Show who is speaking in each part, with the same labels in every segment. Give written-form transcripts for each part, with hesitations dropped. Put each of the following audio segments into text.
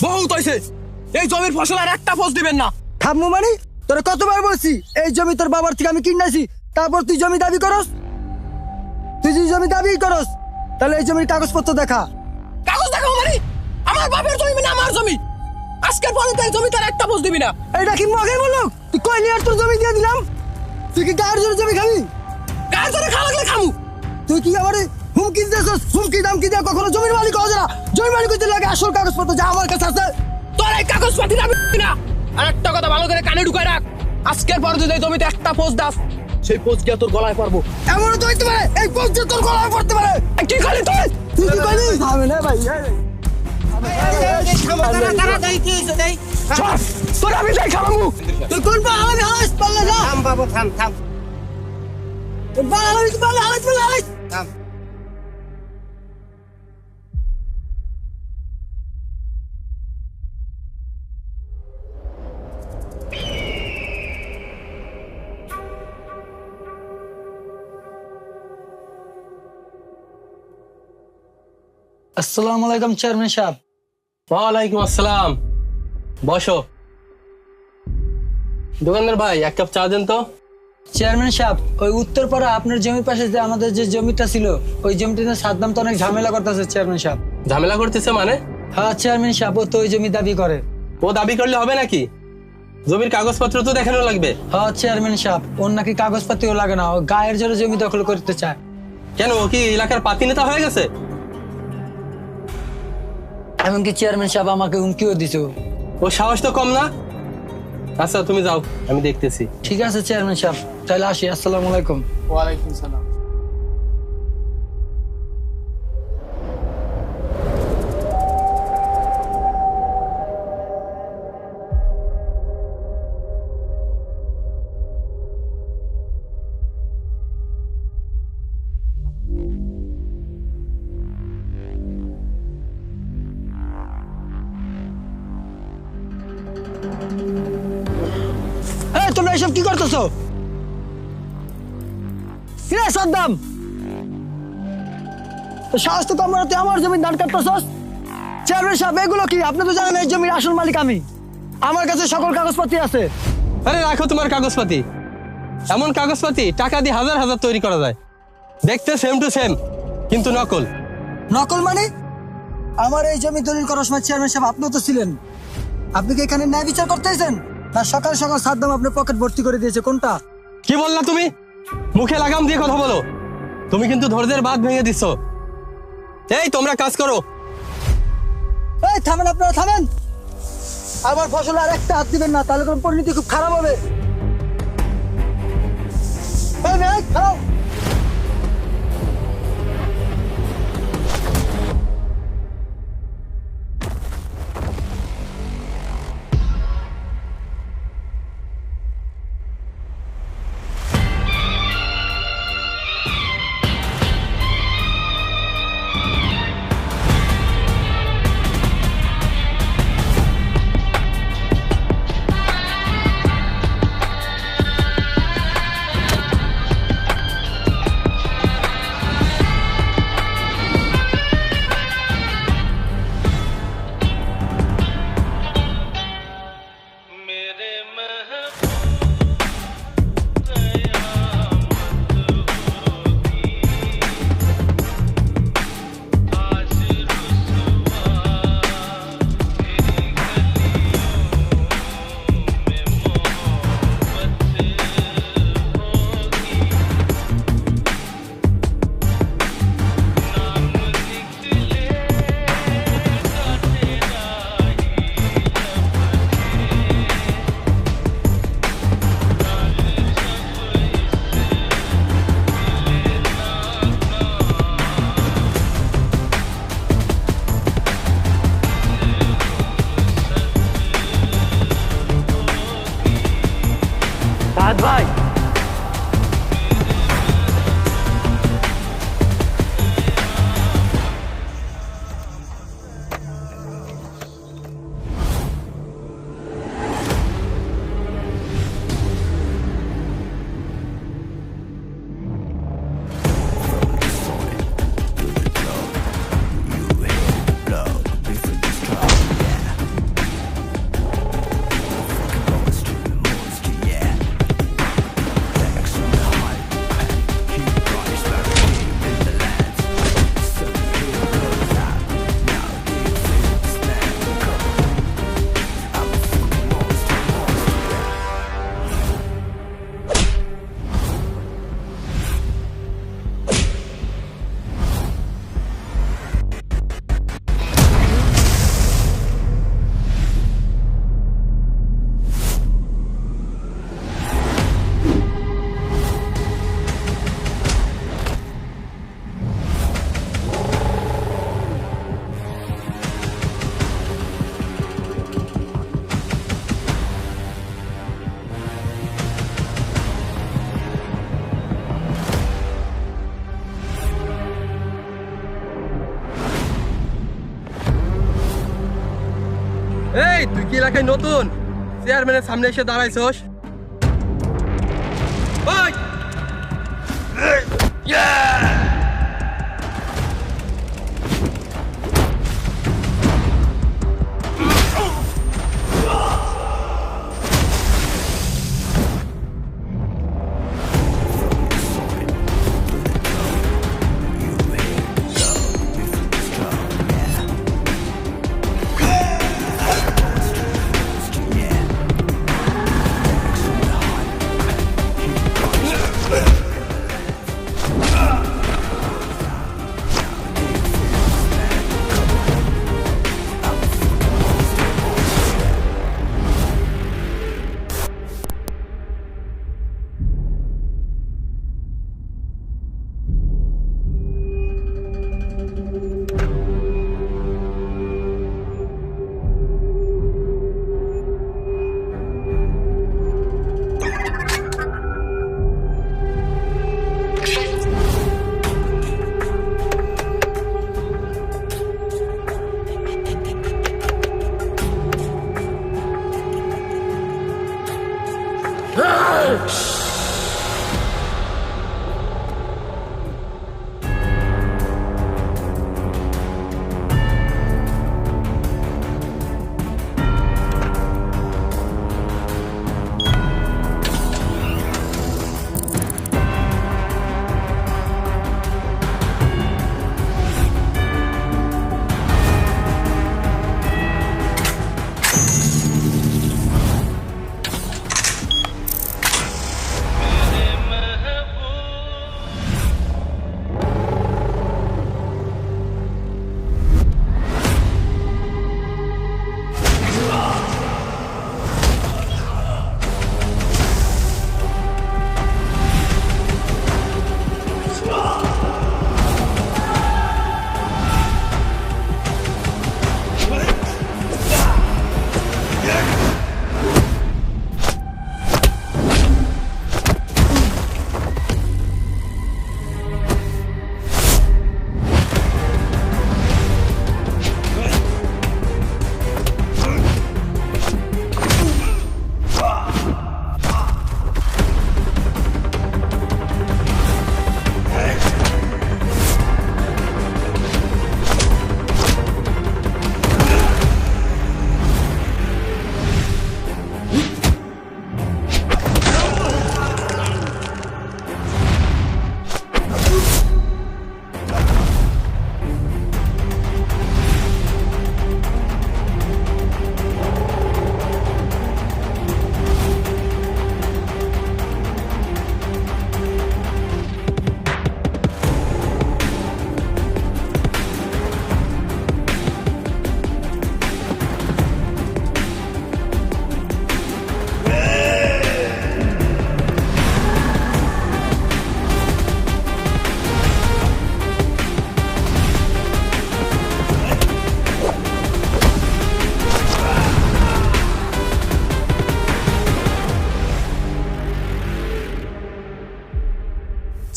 Speaker 1: বহুত হয়েছে, এই জমির ফসল আর একটা ফস দিবেন না।
Speaker 2: থামবো মানে? তোরা কতবার বলছি এই জমি তোর বাবার থেকে আমি কিনাছি, তারপর তুই জমি দাবি করস? তুই যদি জমি দাবি করস তাহলে এই জমির কাগজপত্র দেখা।
Speaker 1: কাগজ দেখাবো মানে? আমার বাপের জমি মানে আমার জমি, আজকের পরে তো এই জমিতে আর একটা ফস দিবি না।
Speaker 2: এইটা কি মগে বলো? তুই কইলি আর তোর জমি দিয়ে দিলাম? তুই কি গায়ের জোরে জমি খাবি?
Speaker 1: গায়ের জোরে খাওয়া লাগলে খামু।
Speaker 2: তুই কি আমার হুমকি দিতেছস? হুমকি দামকি দিয়ে কখনো জমির মালিক হওয়া যায় না। জমির মালিক হইতে লাগে আসল কাগজপত্র যা আমার কাছে আছে।
Speaker 1: তোর এই কাগজপাতি দাবি না। আর একটা কথা ভালো করে কানে ঢুকায় রাখ, আজকের পরে যদি এই জমিতে একটা ফস দাস, সেই ফস গিয়া তোর গলায় পড়বো।
Speaker 2: এমনও তো হইতে পারে এই পোস্ট যে তোর গলায় পড়তে পারে।
Speaker 1: কি করলি তুই?
Speaker 2: তুই কি কইলি? থামে না ভাই।
Speaker 1: তোর আমি যাই খাবো।
Speaker 2: তুই কোন পাহাড়ে হাস পারলে না?
Speaker 3: থাম বাবু, থাম থাম
Speaker 2: পাহাড়ে কি পারলে হাস পারলে হাস?
Speaker 3: থাম।
Speaker 2: আসসালামু আলাইকুম চেয়ারম্যান সাহেব।
Speaker 1: ওয়ালাইকুম আসসালাম, বসো। দোকানদার ভাই এক কাপ চা দেন তো।
Speaker 2: চেয়ারম্যান সাহেব, ওই উত্তরপাড়া আপনার জমির পাশে যে আমাদের যে জমিটা ছিল, ওই জমিটাতে সাদ্দাম তো অনেক ঝামেলা করতেছে চেয়ারম্যান সাহেব।
Speaker 1: ঝামেলা করতেছে মানে?
Speaker 2: হ্যাঁ চেয়ারম্যান সাহেব, ও তো ওই জমি দাবি করে।
Speaker 1: ও দাবি করলে হবে নাকি? জমির কাগজপত্র তো দেখানো লাগবে।
Speaker 2: হ্যাঁ চেয়ারম্যান সাহেব, ওর নাকি কাগজপাতিও লাগে না, ও গায়ের জোরে জমি দখল করতে চায়।
Speaker 1: কেন, ও কি এলাকার পাতি নেতা হয়ে গেছে?
Speaker 2: এমনকি চেয়ারম্যান সাহেব আমাকে হুমকিও দিছে।
Speaker 1: ও সাহস তো কম না। আচ্ছা তুমি যাও, আমি দেখতেছি।
Speaker 2: ঠিক আছে চেয়ারম্যান সাহেব, তাহলে আসি। আসসালামু আলাইকুম।
Speaker 1: ওয়ালাইকুম সালাম।
Speaker 2: এই তোমরা এসব কি করতেছো? কিরে সাদ্দাম, তো সাহস তো কম না, তুই আমার জমি ধান কাটতেছস? চেয়ারম্যান সাহেব এগুলো কি? আপনি তো জানেন এই জমির আসল মালিক আমি, আমার কাছে সকল কাগজপত্র আছে।
Speaker 1: আরে রাখো তোমার কাগজপাতি। এমন কাগজপাতি টাকা দিয়ে হাজার হাজার তৈরি করা যায়, দেখতে সেম টু সেম, কিন্তু নকল।
Speaker 2: নকল মানে? আমার এই জমি দলিল করার সময় চেয়ারম্যান সাহেব আপনিও তো ছিলেন। আপনি কি এখানে ন্যায় বিচার করতেছেন, না সকাল সকাল সাদ্দাম আপনার পকেট ভর্তি করে দিয়েছে? কোনটা?
Speaker 1: কি বললা তুমি? মুখে লাগাম দিয়ে কথা বলো। তুমি কিন্তু ধৈর্যের বাঁধ ভেঙে দিচ্ছ। এই তোমরা কাজ করো।
Speaker 2: এই থামেন, আপনারা থামেন। আমার ফসলে আর একটা হাত দিবেন না, তাহলে কোনো পরিণতি খুব খারাপ হবে। এই মেয়ে, খারাপ।
Speaker 1: কি এলাকায় নতুন চেয়ারম্যানের সামনে এসে দাঁড়াইছস? ওই!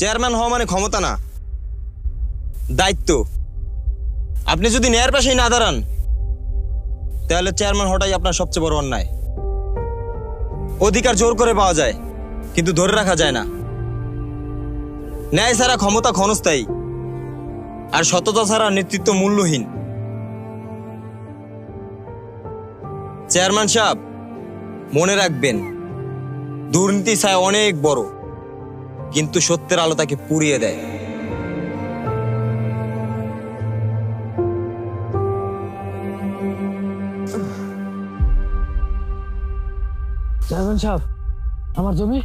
Speaker 3: চেয়ারম্যান হওয়া মানে ক্ষমতা না, দায়িত্ব। আপনি যদি ন্যায়ের পাশেই না দাঁড়ান তাহলে চেয়ারম্যান হওয়াটাই আপনার সবচেয়ে বড় অন্যায়। অধিকার জোর করে পাওয়া যায় কিন্তু ধরে রাখা যায় না। ন্যায় ছাড়া ক্ষমতা ক্ষণস্থায়ী, আর সততা ছাড়া নেতৃত্ব মূল্যহীন। চেয়ারম্যান সাহেব, মনে রাখবেন, দুর্নীতি ছায়া অনেক বড়, কিন্তু সত্যের আলো তাকে পুড়িয়ে দেয়।
Speaker 4: চেয়ারম্যান সাহেব, আমার জমি